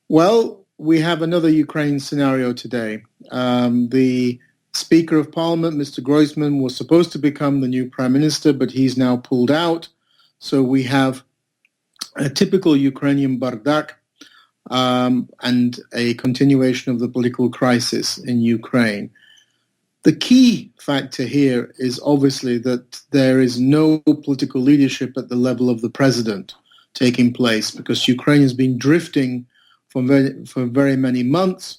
Well, we have another Ukraine scenario today. The Speaker of Parliament, Mr. Groysman, was supposed to become the new Prime Minister, but he's now pulled out. So we have a typical Ukrainian БАРДАК and a continuation of the political crisis in Ukraine. The key factor here is obviously that there is no political leadership at the level of the president taking place, because Ukraine has been drifting for very many months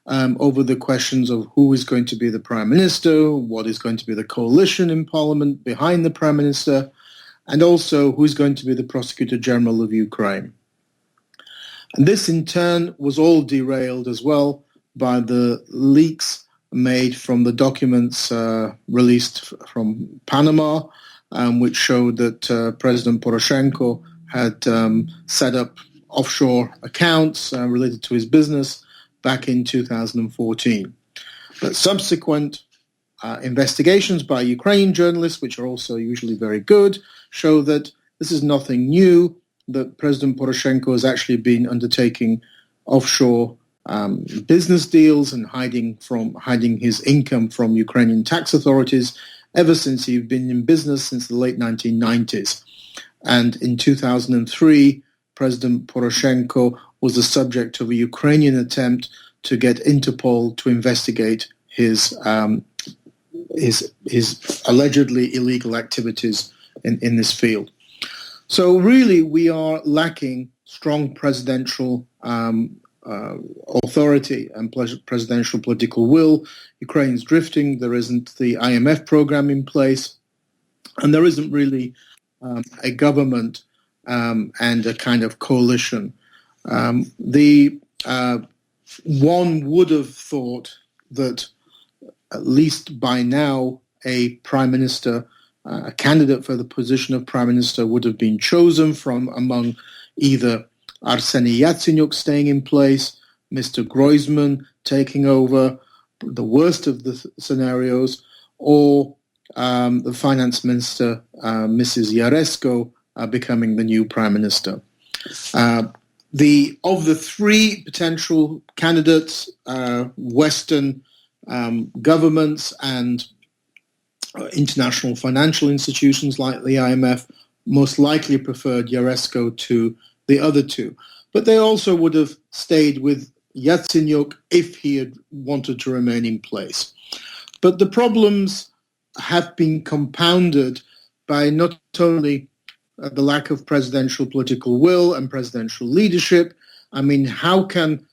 over the questions of who is going to be the Prime Minister, what is going to be the coalition in Parliament behind the Prime Minister, and also who is going to be the Prosecutor General of Ukraine. And this in turn was all derailed as well by the leaks made from the documents released from Panama, which showed that President Poroshenko had set up offshore accounts related to his business back in 2014. But subsequent investigations by Ukrainian journalists, which are also usually very good, show that this is nothing new, that President Poroshenko has actually been undertaking offshore business deals and hiding his income from Ukrainian tax authorities ever since he's been in business since the late 1990s. And in 2003, President Poroshenko was the subject of a Ukrainian attempt to get Interpol to investigate his allegedly illegal activities in this field. So really, we are lacking strong presidential authority and presidential political will. Ukraine's drifting. There isn't the IMF program in place, and there isn't really a government and a kind of coalition. One would have thought that at least by now a prime minister, a candidate for the position of prime minister would have been chosen from among either Arseniy Yatsenyuk staying in place, Mr. Groysman taking over, the worst of the scenarios, or the finance minister, Mrs. Jaresko, becoming the new prime minister. Of the three potential candidates, Western governments and international financial institutions like the IMF most likely preferred Yaresko to the other two. But they also would have stayed with Yatsenyuk if he had wanted to remain in place. But the problems have been compounded by not only the lack of presidential political will and presidential leadership. I mean, how can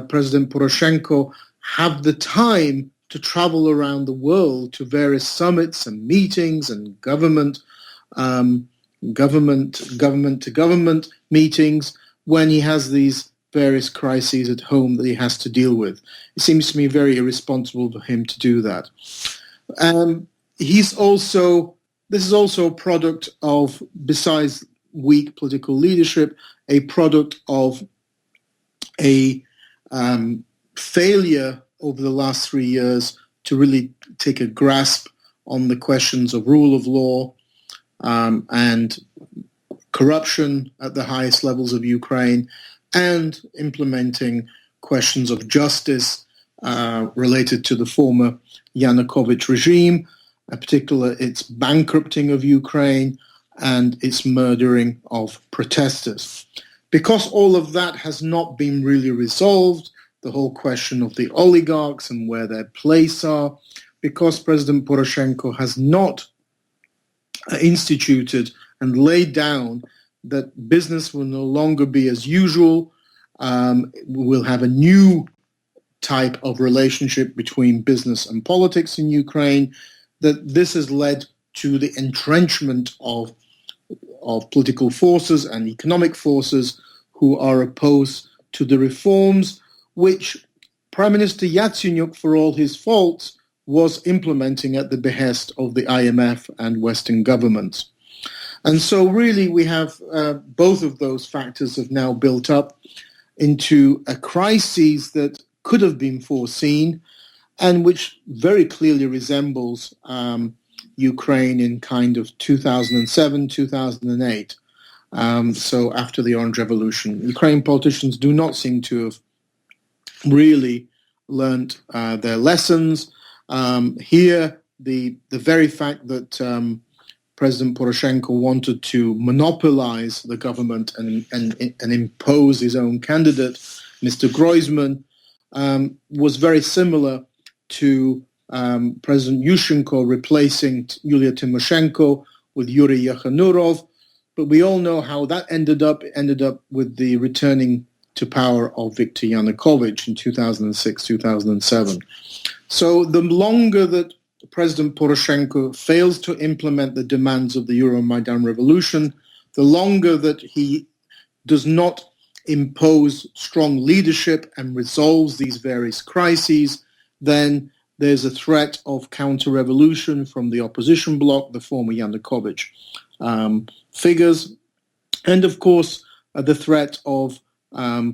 President Poroshenko have the time to travel around the world to various summits and meetings and government to government meetings when he has these various crises at home that he has to deal with? It seems to me very irresponsible for him to do that. This is also a product of, besides weak political leadership, a product of a failure over the last 3 years to really take a grasp on the questions of rule of law and corruption at the highest levels of Ukraine, and implementing questions of justice related to the former Yanukovych regime, in particular its bankrupting of Ukraine and its murdering of protesters. Because all of that has not been really resolved, the whole question of the oligarchs and where their place are, because President Poroshenko has not instituted and laid down that business will no longer be as usual. We'll have a new type of relationship between business and politics in Ukraine, that this has led to the entrenchment of political forces and economic forces who are opposed to the reforms which Prime Minister Yatsenyuk, for all his faults, was implementing at the behest of the IMF and Western governments. And so really we have both of those factors have now built up into a crisis that could have been foreseen and which very clearly resembles Ukraine in kind of 2007, 2008. So after the Orange Revolution, Ukrainian politicians do not seem to have really learnt their lessons. Here, the very fact that President Poroshenko wanted to monopolize the government and impose his own candidate, Mr. Groysman, was very similar to President Yushchenko replacing Yulia Tymoshenko with Yuri Yakhanurov. But we all know how that ended up. It ended up with the returning to power of Viktor Yanukovych in 2006-2007. So the longer that President Poroshenko fails to implement the demands of the Euromaidan revolution, the longer that he does not impose strong leadership and resolves these various crises, then there's a threat of counter-revolution from the opposition bloc, the former Yanukovych figures, and of course the threat of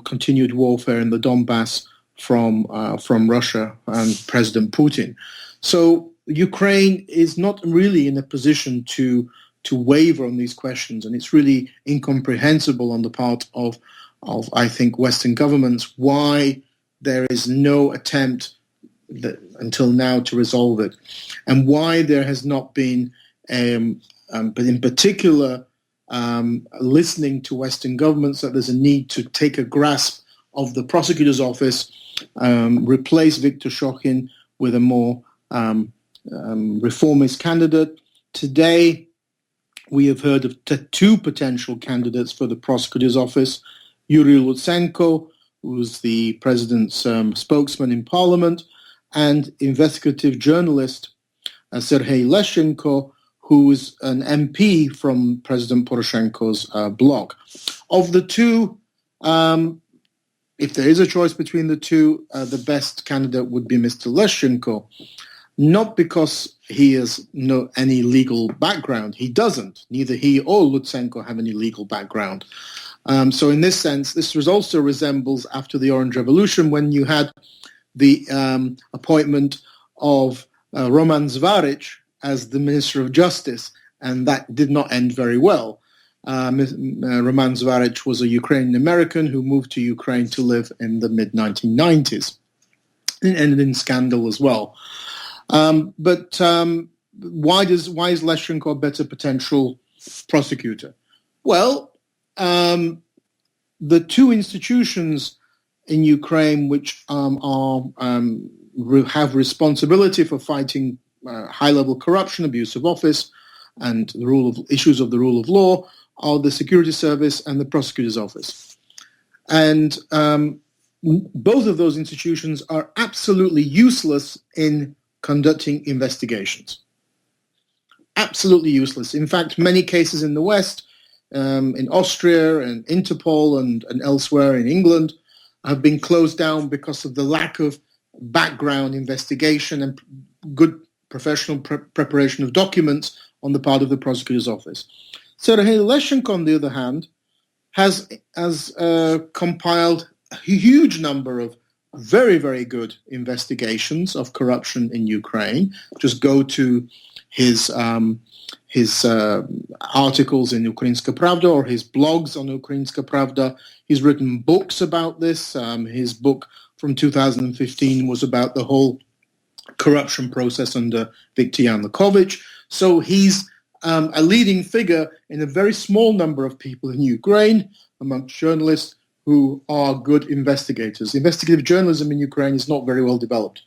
continued warfare in the Donbass from Russia and President Putin. So Ukraine is not really in a position to waver on these questions, and it's really incomprehensible on the part of I think Western governments why there is no attempt until now to resolve it, and why there has not been, but in particular, listening to Western governments that there's a need to take a grasp of the prosecutor's office, replace Viktor Shokhin with a more reformist candidate. Today, we have heard of two potential candidates for the prosecutor's office: Yuri Lutsenko, who's the president's spokesman in parliament, and investigative journalist Serhiy Leshchenko, who is an MP from President Poroshenko's bloc. Of the two, if there is a choice between the two, the best candidate would be Mr. Leshchenko, not because he has any legal background. He doesn't. Neither he or Lutsenko have any legal background. So in this sense, this also resembles after the Orange Revolution, when you had the appointment of Roman Zvaric as the Minister of Justice, and that did not end very well. Roman Zvaric was a Ukrainian American who moved to Ukraine to live in the mid-1990s. It ended in scandal as well. But why is Leshchenko a better potential prosecutor? Well, the two institutions in Ukraine which have responsibility for fighting high-level corruption, abuse of office, and issues of the rule of law are the Security Service and the Prosecutor's Office. And both of those institutions are absolutely useless in conducting investigations. Absolutely useless. In fact, many cases in the West, in Austria and Interpol and elsewhere in England, have been closed down because of the lack of background investigation and good professional preparation of documents on the part of the prosecutor's office. Serhiy Leshchenko, on the other hand, has compiled a huge number of very, very good investigations of corruption in Ukraine. Just go to his articles in Ukraiinska Pravda or his blogs on Ukraiinska Pravda. He's written books about this. His book from 2015 was about the whole corruption process under Viktor Yanukovych. So he's a leading figure in a very small number of people in Ukraine, amongst journalists who are good investigators. Investigative journalism in Ukraine is not very well developed.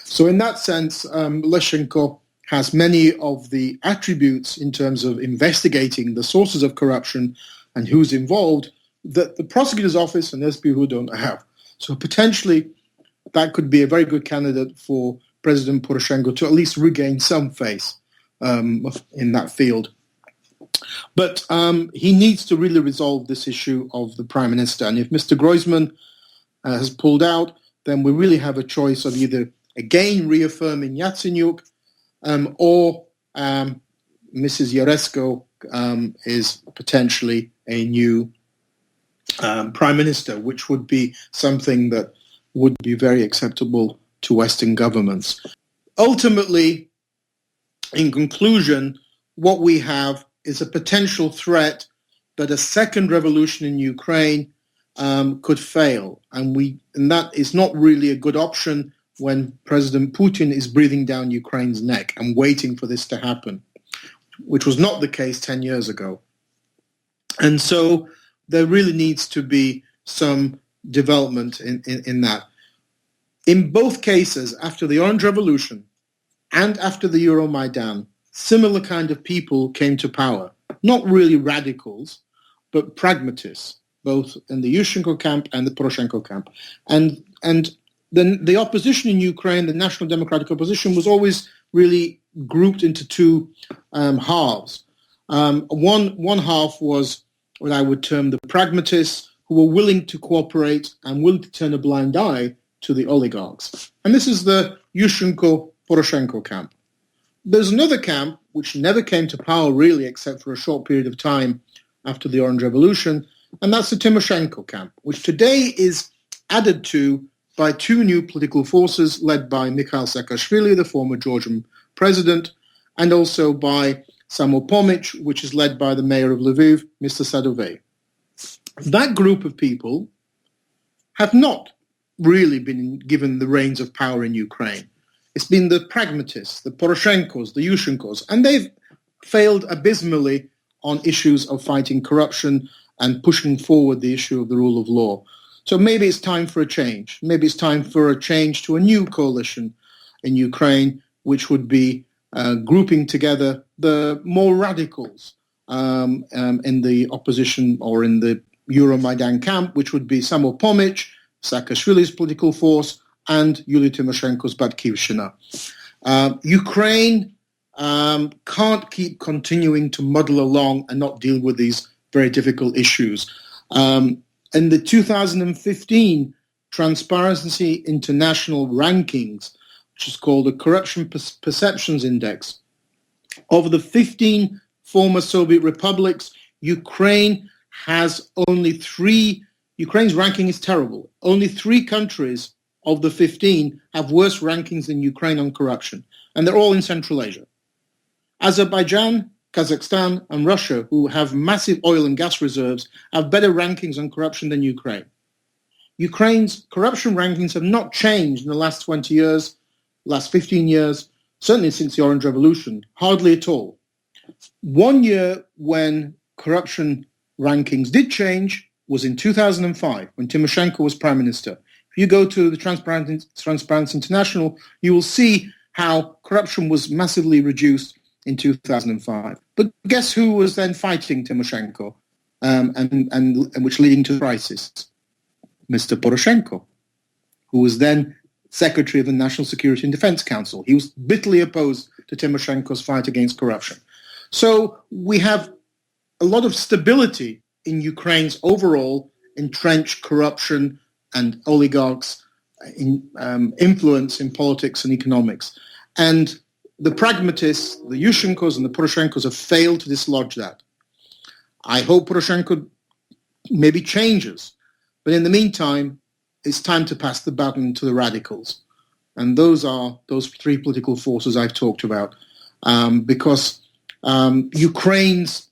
So in that sense, Leshchenko has many of the attributes in terms of investigating the sources of corruption and who's involved that the prosecutor's office and SBU don't have. So potentially that could be a very good candidate for President Poroshenko to at least regain some face in that field. But he needs to really resolve this issue of the Prime Minister. And if Mr. Groysman has pulled out, then we really have a choice of either again reaffirming Yatsenyuk or Mrs. Jaresko is potentially a new Prime Minister, which would be something that would be very acceptable to Western governments. Ultimately, in conclusion, what we have is a potential threat that a second revolution in Ukraine could fail, and that is not really a good option when President Putin is breathing down Ukraine's neck and waiting for this to happen, which was not the case 10 years ago. And so there really needs to be some development in that. In both cases, after the Orange Revolution and after the Euromaidan, similar kind of people came to power. Not really radicals, but pragmatists, both in the Yushchenko camp and the Poroshenko camp. And then the opposition in Ukraine, the National Democratic Opposition, was always really grouped into two halves. One half was what I would term the pragmatists, who were willing to cooperate and willing to turn a blind eye to the oligarchs. And this is the Yushchenko-Poroshenko camp. There's another camp which never came to power really except for a short period of time after the Orange Revolution, and that's the Tymoshenko camp, which today is added to by two new political forces led by Mikhail Saakashvili, the former Georgian president, and also by Samopomych, which is led by the mayor of Lviv, Mr. Sadovey. That group of people have not really been given the reins of power in Ukraine. It's been the pragmatists, the Poroshenkos, the Yushchenkos, and they've failed abysmally on issues of fighting corruption and pushing forward the issue of the rule of law. So maybe it's time for a change. Maybe it's time for a change to a new coalition in Ukraine, which would be grouping together the more radicals in the opposition or in the Euromaidan camp, which would be Samopomych, Saakashvili's political force, and Yulia Tymoshenko's Batkivshina. Ukraine can't keep continuing to muddle along and not deal with these very difficult issues. In the 2015 Transparency International rankings, which is called the Corruption Perceptions Index, of the 15 former Soviet republics, Ukraine has only Ukraine's ranking is terrible. Only 3 countries of the 15 have worse rankings than Ukraine on corruption, and they're all in Central Asia. Azerbaijan, Kazakhstan, and Russia, who have massive oil and gas reserves, have better rankings on corruption than Ukraine. Ukraine's corruption rankings have not changed in the last 20 years, last 15 years, certainly since the Orange Revolution, hardly at all. One year when corruption rankings did change was in 2005, when Tymoshenko was prime minister. If you go to the Transparency International, you will see how corruption was massively reduced in 2005. But guess who was then fighting Tymoshenko, and which leading to the crisis? Mr. Poroshenko, who was then Secretary of the National Security and Defense Council. He was bitterly opposed to Tymoshenko's fight against corruption. So we have a lot of stability in Ukraine's overall entrenched corruption and oligarchs' influence in politics and economics. And the pragmatists, the Yushchenkos and the Poroshenkos, have failed to dislodge that. I hope Poroshenko maybe changes. But in the meantime, it's time to pass the baton to the radicals. And those are those 3 political forces I've talked about. Because Ukraine's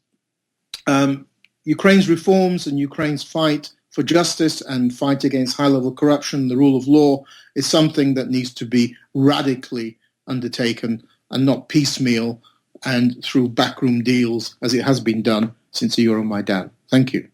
reforms and Ukraine's fight for justice and fight against high-level corruption, the rule of law, is something that needs to be radically undertaken and not piecemeal and through backroom deals as it has been done since the Euromaidan. Thank you.